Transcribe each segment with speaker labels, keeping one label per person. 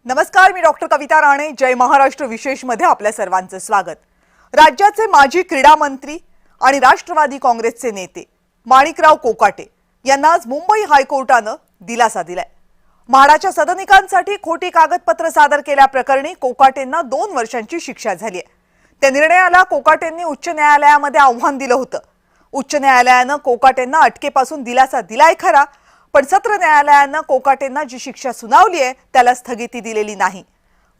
Speaker 1: नमस्कार, मी डॉक्टर कविता राणे. जय महाराष्ट्र विशेष मध्ये आपल्या सर्वांचं स्वागत. राज्याचे माजी क्रीडा मंत्री आणि राष्ट्रवादी काँग्रेसचे नेते माणिकराव कोकाटे यांना आज मुंबई हायकोर्टाने दिलासा दिलाय. म्हाडाच्या सदनिकांसाठी खोटी कागदपत्र सादर केल्याप्रकरणी कोकाटेंना 2 वर्षांची शिक्षा झाली आहे. त्या निर्णयाला कोकाटेंनी उच्च न्यायालयामध्ये आव्हान दिलं होतं. उच्च न्यायालयाने कोकाटेंना अटकेपासून दिलासा दिलाय खरा, पण सत्र न्यायालयाने कोकाटेंना जी शिक्षा सुनावली आहे त्याला स्थगिती दिलेली नाही.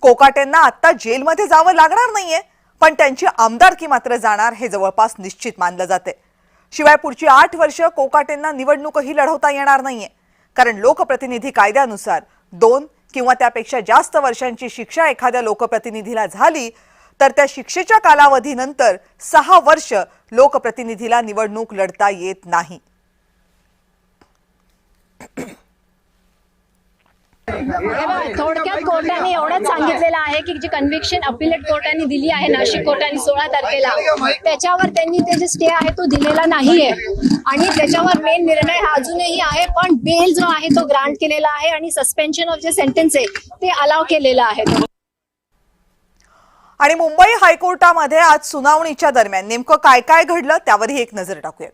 Speaker 1: कोकाटेंना आता जेलमध्ये जावं लागणार नाहीये, पण त्यांची आमदारकी मात्र जाणार हे जवळपास निश्चित मानलं जाते. शिवाय पुढची 8 वर्ष कोकाटेंना निवडणूकही लढवता येणार नाहीये, कारण लोकप्रतिनिधी कायद्यानुसार 2 किंवा त्यापेक्षा जास्त वर्षांची शिक्षा एखाद्या लोकप्रतिनिधीला झाली तर त्या शिक्षेच्या कालावधीनंतर 6 वर्ष लोकप्रतिनिधीला निवडणूक लढता येत नाही.
Speaker 2: थोडक्यात कोर्टाने एवढंच सांगितलेलं आहे की जी कन्व्हिक्शन अपिलेट कोर्टाने दिली आहे नाशिक कोर्टाने 16 तारखेला, त्याच्यावर त्यांनी ते जे स्टे आहे तो दिलेला नाहीये आणि त्याच्यावर मेन निर्णय हा अजूनही आहे, पण बेल जो आहे तो ग्रांट केलेला आहे आणि सस्पेन्शन ऑफ जे सेंटेन्स आहे ते अलाव केलेलं आहे.
Speaker 1: आणि मुंबई हायकोर्टामध्ये आज सुनावणीच्या दरम्यान नेमकं काय काय घडलं त्यावरही एक नजर टाकूया.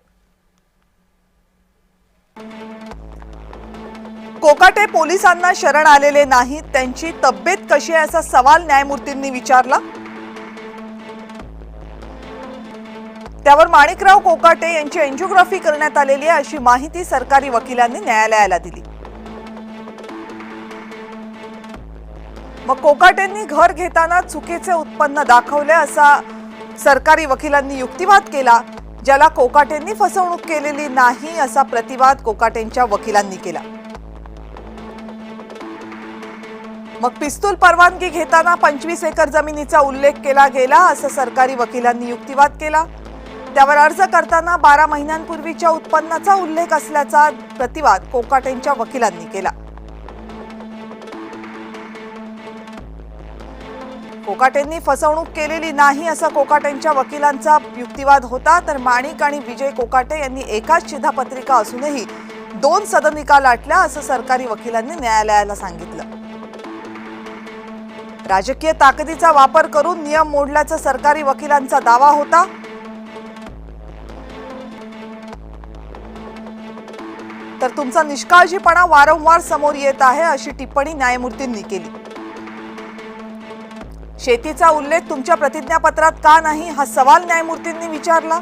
Speaker 1: कोकाटे पोलिसांना शरण आलेले नाहीत, त्यांची तब्येत कशी आहे असा सवाल न्यायमूर्तींनी विचारला. त्यावर माणिकराव कोकाटे यांची एंजिओग्राफी करण्यात आलेली आहे अशी माहिती सरकारी वकिलांनी न्यायालयाला दिली. मग कोकाटेंनी घर घेताना चुकीचे उत्पन्न दाखवले असा सरकारी वकिलांनी युक्तिवाद केला, ज्याला कोकाटेंनी फसवणूक केलेली नाही असा प्रतिवाद कोकाटेंच्या वकिलांनी केला. मग पिस्तूल परवानगी घेताना 25 एकर जमिनीचा उल्लेख केला गेला असं सरकारी वकिलांनी युक्तिवाद केला. त्यावर अर्ज करताना 12 महिन्यांपूर्वीच्या उत्पन्नाचा उल्लेख असल्याचा प्रतिवाद कोकाटेंच्या वकिलांनी केला. कोकाटेंनी फसवणूक केलेली नाही असा कोकाटेंच्या वकिलांचा युक्तिवाद होता, तर माणिक आणि विजय कोकाटे यांनी एकाच शिधापत्रिका असूनही 2 सदनिका लाटल्या असं सरकारी वकिलांनी न्यायालयाला सांगितलं. राजकीय ताकदीचा वापर करून नियम मोडल्याचा सरकारी वकिलांचा दावा होता. तर तुमचा निष्काळजीपणा वारंवार समोर येत आहे अशी टिप्पणी न्यायमूर्तींनी केली. शेतीचा उल्लेख तुमच्या प्रतिज्ञापत्रात का नाही हा सवाल न्यायमूर्तींनी विचारला.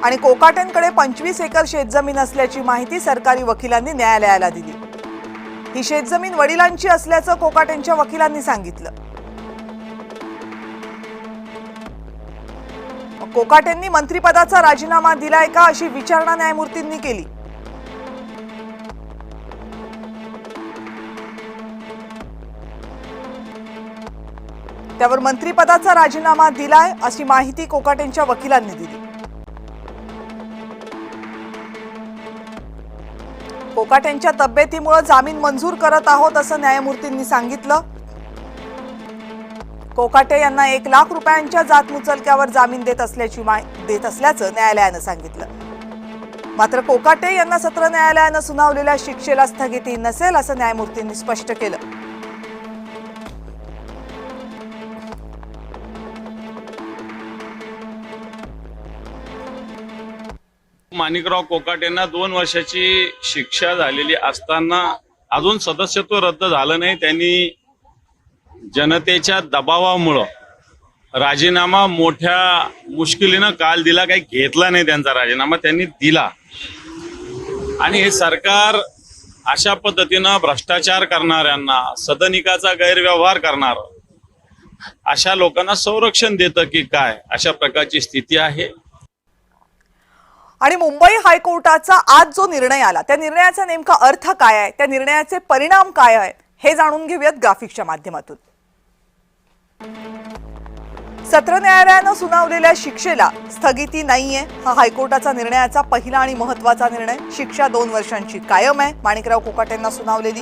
Speaker 1: आणि कोकाटेंकडे 25 एकर शेतजमीन असल्याची माहिती सरकारी वकिलांनी न्यायालयाला दिली. ही शेतजमीन वडिलांची असल्याचं कोकाटेंच्या वकिलांनी सांगितलं. कोकाटेंनी मंत्रिपदाचा राजीनामा दिलाय का अशी विचारणा न्यायमूर्तींनी केली. त्यावर मंत्रिपदाचा राजीनामा दिलाय अशी माहिती कोकाटेंच्या वकिलांनी दिली. कोकाटेंच्या तब्येतीमुळे जामीन मंजूर करत आहोत असं न्यायमूर्तींनी सांगितलं. कोकाटे यांना 1 लाख रुपयांच्या जात मुचलक्यावर जामीन देत असल्याचं न्यायालयानं सांगितलं. मात्र कोकाटे यांना सत्र न्यायालयानं सुनावलेल्या शिक्षेला स्थगिती नसेल असं न्यायमूर्तींनी स्पष्ट केलं.
Speaker 3: माणिकराव कोकाटेंना 2 वर्षाची शिक्षा झालेली असताना अजून सदस्यत्व रद्द झालं नाही. त्यांनी जनतेच्या दबावामुळं राजीनामा मोठ्या मुश्किलीनं काल दिला, काही घेतला नाही त्यांचा राजीनामा, त्यांनी दिला. आणि हे सरकार अशा पद्धतीनं भ्रष्टाचार करणाऱ्यांना, सदनिकाचा गैरव्यवहार करणार अशा लोकांना संरक्षण देतं की काय, अशा प्रकारची स्थिती आहे.
Speaker 1: आणि मुंबई हायकोर्टाचा आज जो निर्णय आला त्या निर्णयाचा नेमका अर्थ काय आहे, त्या निर्णयाचे परिणाम काय आहेत हे जाणून घेऊयात ग्राफिक्सच्या माध्यमातून. सत्र न्यायालयानं सुनावलेल्या शिक्षेला स्थगिती नाहीये हा हायकोर्टाचा निर्णयाचा पहिला आणि महत्त्वाचा निर्णय. शिक्षा 2 वर्षांची कायम आहे माणिकराव कोकाटेंना सुनावलेली.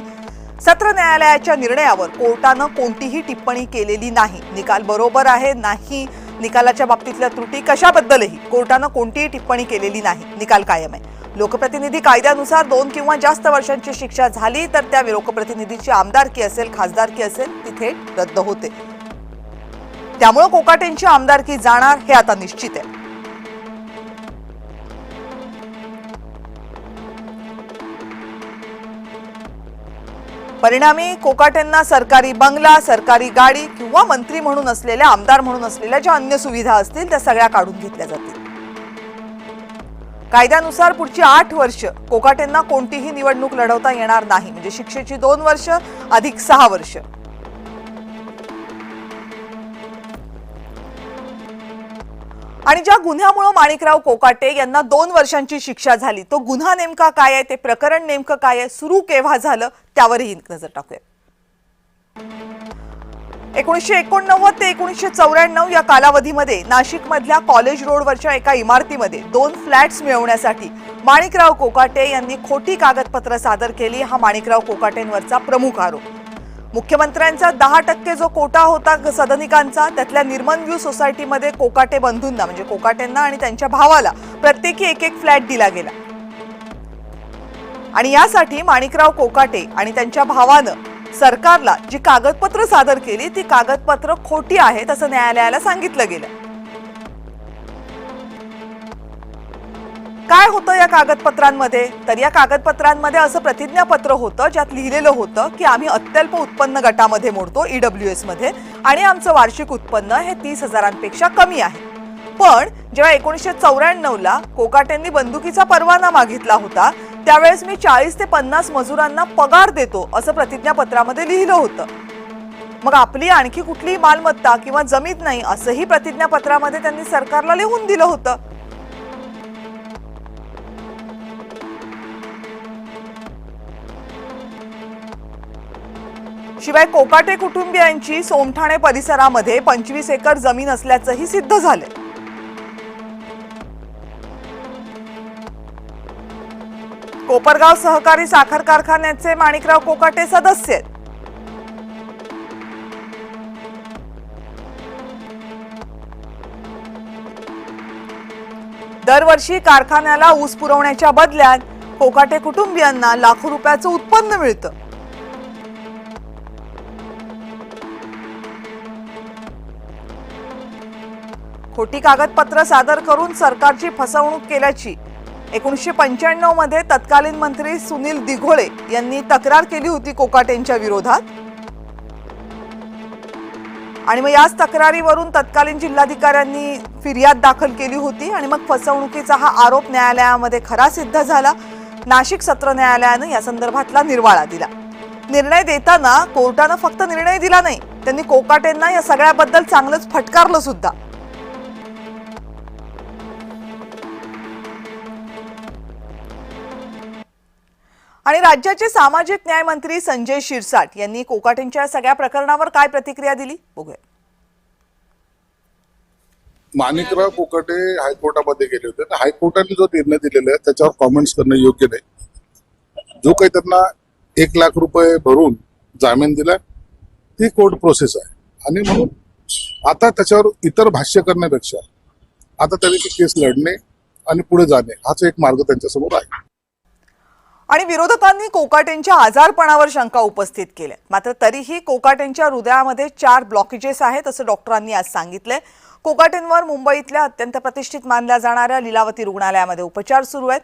Speaker 1: सत्र न्यायालयाच्या निर्णयावर कोर्टानं कोणतीही टिप्पणी केलेली नाही. निकाल बरोबर आहे नाही, निकालाच्या बाबतीतल्या त्रुटी कशाबद्दलही कोर्टानं कोणतीही टिप्पणी केलेली नाही. निकाल कायम आहे. लोकप्रतिनिधी कायद्यानुसार 2 किंवा जास्त वर्षांची शिक्षा झाली तर त्या लोकप्रतिनिधीची आमदारकी असेल, खासदारकी असेल, ती थेट रद्द होते. त्यामुळे कोकाटेंची आमदारकी जाणार हे आता निश्चित आहे. परिणामी कोकाटेंना सरकारी बंगला, सरकारी गाडी किंवा मंत्री म्हणून असलेल्या, आमदार म्हणून असलेल्या ज्या अन्य सुविधा असतील त्या सगळ्या काढून घेतल्या जातील. कायद्यानुसार पुढची 8 वर्ष कोकाटेंना कोणतीही निवडणूक लढवता येणार नाही. म्हणजे शिक्षेची 2 वर्ष अधिक 6 वर्ष. आणि ज्या गुन्ह्यामुळे माणिकराव कोकाटे यांना 2 वर्षांची शिक्षा झाली, तो गुन्हा नेमका काय आहे, ते प्रकरण नेमकं काय आहे, सुरू केव्हा झालं, त्यावरही नजर टाकूया. 1989 ते 1994 या कालावधीमध्ये नाशिकमधल्या कॉलेज रोडवरच्या एका इमारतीमध्ये 2 फ्लॅट्स मिळवण्यासाठी माणिकराव कोकाटे यांनी खोटी कागदपत्र सादर केली. हा माणिकराव कोकाटेंवरचा प्रमुख आरोप. मुख्यमंत्र्यांचा 10% जो कोटा होता सदनिकांचा, त्यातल्या निर्मल व्ह्यू सोसायटीमध्ये कोकाटे बंधूंना म्हणजे कोकाटेंना आणि त्यांच्या भावाला प्रत्येकी एक फ्लॅट दिला गेला. आणि यासाठी माणिकराव कोकाटे आणि त्यांच्या भावानं सरकारला जी कागदपत्र सादर केली ती कागदपत्र खोटी आहेत असं न्यायालयाला सांगितलं गेलं. काय होतं या कागदपत्रांमध्ये? तर या कागदपत्रांमध्ये असं प्रतिज्ञापत्र होतं ज्यात लिहिलेलं होतं की आम्ही अत्यल्प उत्पन्न गटामध्ये मोडतो, EWS मध्ये, आणि आमचं वार्षिक उत्पन्न हे 30,000पेक्षा कमी आहे. पण जेव्हा 1994ला कोकाटेंनी बंदुकीचा परवाना मागितला होता त्यावेळेस मी 40 ते 50 मजुरांना पगार देतो असं प्रतिज्ञापत्रामध्ये लिहिलं होतं. मग आपली आणखी कुठलीही मालमत्ता किंवा जमीन नाही असंही प्रतिज्ञापत्रामध्ये त्यांनी सरकारला लिहून दिलं होतं. शिवाय कोकाटे कुटुंबियांची सोमठाणे परिसरामध्ये 25 एकर जमीन असल्याचंही सिद्ध झालंय. कोपरगाव सहकारी साखर कारखान्याचे माणिकराव कोकाटे सदस्य आहेत. दरवर्षी कारखान्याला ऊस पुरवण्याच्या बदल्यात कोकाटे कुटुंबियांना लाखो रुपयाचं उत्पन्न मिळतं. खोटी कागदपत्र सादर करून सरकारची फसवणूक केल्याची 1995 मध्ये तत्कालीन मंत्री सुनील दिघोळे यांनी तक्रार केली होती कोकाटेंच्या विरोधात. आणि मग याच तक्रारीवरून तत्कालीन जिल्हाधिकाऱ्यांनी फिर्याद दाखल केली होती आणि मग फसवणुकीचा हा आरोप न्यायालयामध्ये खरा सिद्ध झाला. नाशिक सत्र न्यायालयानं या संदर्भातला निर्वाळा दिला. निर्णय देताना कोर्टानं फक्त निर्णय दिला नाही, त्यांनी कोकाटेंना या सगळ्याबद्दल चांगलंच फटकारलं सुद्धा. आणि राज्याचे सामाजिक न्याय मंत्री संजय शिरसाट यांनी कोकाटेंच्या सगळ्या प्रकरणावर काय प्रतिक्रिया दिली बघूया.
Speaker 4: माणिकराव कोकाटे हायकोर्टामध्ये गेले होते. हायकोर्टाने जो निर्णय दिलेला आहे त्याच्यावर कॉमेंट्स करणं योग्य नाही. जो काही त्यांना 1 लाख रुपये भरून जामीन दिला ती कोर्ट प्रोसेस आहे आणि म्हणून आता त्याच्यावर इतर भाष्य करण्यापेक्षा आता त्यांनी ती केस लढणे आणि पुढे जाणे हाच एक मार्ग त्यांच्यासमोर आहे.
Speaker 1: आणि विरोधकांनी कोकाटेंच्या आजारपणावर शंका उपस्थित केल्या. मात्र तरीही कोकाटेंच्या हृदयामध्ये 4 ब्लॉकेजेस आहेत असं डॉक्टरांनी आज सांगितलंय. कोकाटेंवर मुंबईतल्या अत्यंत प्रतिष्ठित मानल्या जाणाऱ्या लीलावती रुग्णालयामध्ये उपचार सुरू आहेत.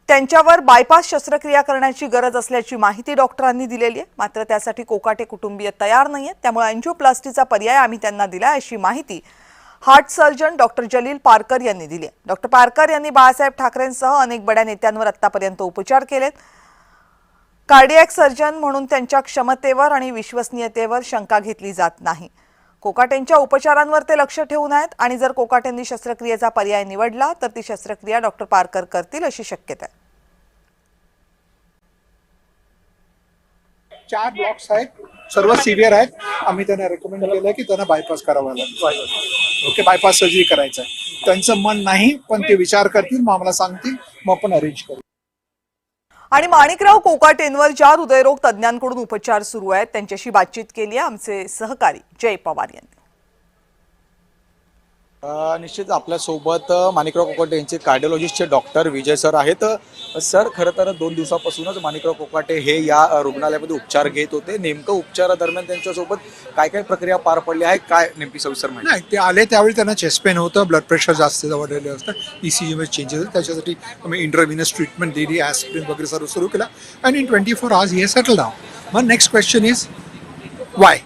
Speaker 1: त्यांच्यावर बायपास शस्त्रक्रिया करण्याची गरज असल्याची माहिती डॉक्टरांनी दिलेली आहे. मात्र त्यासाठी कोकाटे कुटुंबीय तयार नाहीयेत. त्यामुळे अँजिओप्लास्टीचा पर्याय आम्ही त्यांना दिला अशी माहिती heart surgeon doctor Jalil Parkar यांनी दिली. डॉक्टर पारकर यांनी बाळासाहेब ठाकरेंसह अनेक बड्या नेत्यांवर आतापर्यंत उपचार केलेत. कार्डियक सर्जन म्हणून त्यांच्या क्षमतेवर आणि विश्वसनीयतेवर शंका घेतली जात नाही. कोकाटेंच्या उपचारांवर ते लक्ष ठेवून आहेत आणि जर कोकाटेंनी शस्त्रक्रियेचा पर्याय निवडला तर ती शस्त्रक्रिया डॉक्टर पारकर करतील अशी शक्यता आहे.
Speaker 5: 4 ब्लॉक्स आहेत, सर्व सिव्हिअर आहेत. आम्ही त्यांना रेकमेंड केलं की त्यांना बायपास करावा लागेल. ओके, बायपास सर्जरी करायचं आहे. त्यांचं मन नाही पण ते विचार करतील, मग आम्हाला सांगतील, मग आपण अरेंज करू.
Speaker 1: आणि माणिकराव कोकाटेंवर ज्या हृदयरोग तज्ज्ञांकडून उपचार सुरू आहेत त्यांच्याशी बातचीत केली आहे आमचे सहकारी जय पवार यांनी.
Speaker 6: निश्चित आपल्यासोबत माणिकराव कोकाटे यांचे कार्डिओलॉजिस्टचे डॉक्टर विजय सर आहेत. सर, खरं तर 2 दिवसापासूनच माणिकराव कोकाटे हे या रुग्णालयामध्ये उपचार घेत होते. नेमकं उपचारादरम्यान त्यांच्यासोबत काय काय प्रक्रिया पार पडली आहे, काय नेमकी सविस्तर माहिती?
Speaker 5: नाही, ते आले त्यावेळी त्यांना चेस्ट पेन होतं, ब्लड प्रेशर जास्त वाढलेलं असतं, ECG मध्ये चेंजेस होते. त्याच्यासाठी आम्ही इंट्राव्हिनस ट्रीटमेंट दिली, ॲस्पिरिन वगैरे सर्व सुरू केला. And in 24 hours he settle down. मग next question is why.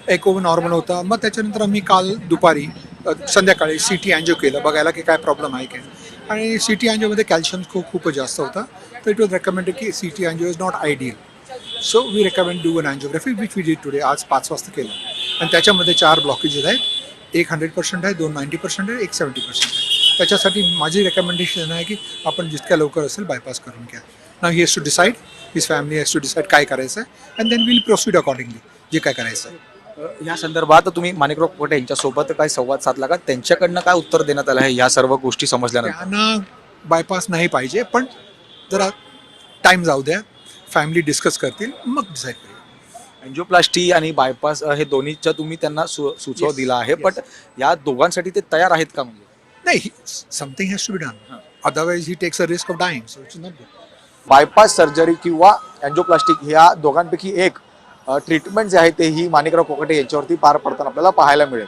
Speaker 5: Echo normal होता. मग त्याच्यानंतर आम्ही काल दुपारी संध्याकाळी CT अँजिओ केलं बघायला की काय प्रॉब्लेम आहे काय. आणि CT अँजिओमध्ये कॅल्शियम खूपच जास्त होता. तर इट वॉज रेकमेंडेड की CT angio is not ideal. So we recommend do an angiography which we did today. आज 5 वाजता केलं. आणि त्याच्यामध्ये 4 ब्लॉकेजेस आहेत. एक 100% आहे, 2 90% आहे, एक 70% आहे. त्याच्यासाठी माझी रेकमेंडेशन आहे की आपण जितक्या लवकर असेल बायपास करून घ्या. Now he has to decide, his family has to decide काय करायचं आहे. And then will proceed accordingly जे काय करायचं आहे.
Speaker 6: या संदर्भात तुम्ही माणिकराव कोकाटे यांच्यासोबत काय संवाद साधला का? त्यांच्याकडनं काय उत्तर देण्यात आलं आहे या सर्व गोष्टी समजल्यानंतर?
Speaker 5: त्यांना बायपास नाही पाहिजे, पण जरा टाइम जाऊ द्या, फॅमिली डिस्कस करतील, मग डिसाईड करू.
Speaker 6: अँजिओप्लास्टी आणि बायपास हे दोन्हीच्या तुम्ही त्यांना सुचव
Speaker 5: Yes,
Speaker 6: दिला आहे,
Speaker 5: yes.
Speaker 6: पण या दोघांसाठी ते तयार आहेत का? म्हणजे
Speaker 5: नाही, something has to be done. Otherwise he takes a risk of dying, so it's not good.
Speaker 6: Bypass surgery किंवा अँजिओप्लास्टिक ह्या दोघांपैकी एक ट्रीटमेंट जे आहे ते ही माणिकराव कोकाटे यांच्यावरती पार पडताना आपल्याला पाहायला मिळेल.